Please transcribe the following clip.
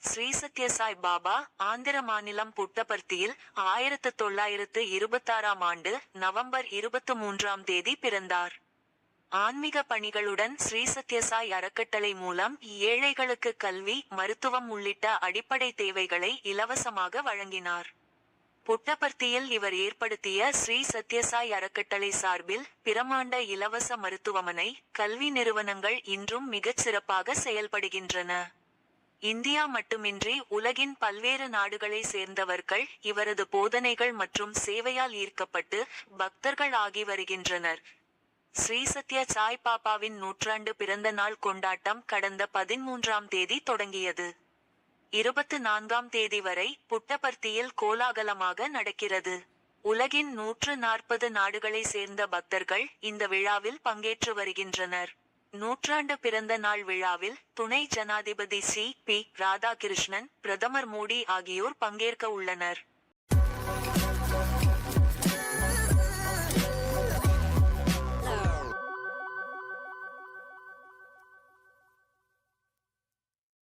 ஸ்ரீ சத்ய சாய் பாபா ஆந்திர மாநிலம் புட்டபர்த்தியில் 1926ஆம் ஆண்டு நவம்பர் 23ஆம் தேதி பிறந்தார். ஆன்மீக பணிகளுடன் ஸ்ரீ சத்ய சாய் அறக்கட்டளை மூலம் ஏழைகளுக்கு கல்வி, மருத்துவம் உள்ளிட்ட அடிப்படை தேவைகளை இலவசமாக வழங்கினார். புட்டபர்த்தியில் இவர் ஏற்படுத்திய ஸ்ரீ சத்யசாய் அறக்கட்டளை சார்பில் பிரமாண்ட இலவச மருத்துவமனை, கல்வி நிறுவனங்கள் இன்றும் மிகச் சிறப்பாக செயல்படுகின்றன. இந்தியா மட்டுமின்றி உலகின் பல்வேறு நாடுகளை சேர்ந்தவர்கள் இவரது போதனைகள் மற்றும் சேவையால் ஈர்க்கப்பட்டு பக்தர்கள் ஆகி வருகின்றனர். ஸ்ரீ சத்ய சாய் பாபாவின் 100ஆண்டு பிறந்த நாள் கொண்டாட்டம் கடந்த 13ஆம் தேதி தொடங்கியது. 24ஆம் தேதி வரை புட்டபர்த்தியில் கோலாகலமாக நடக்கிறது. உலகின் 140 நாடுகளை சேர்ந்த பக்தர்கள் இந்த விழாவில் பங்கேற்று வருகின்றனர். 100ஆண்டு பிறந்த நாள் விழாவில் துணை ஜனாதிபதி சி. பி. ராதாகிருஷ்ணன், பிரதமர் மோடி ஆகியோர் பங்கேற்க உள்ளனர்.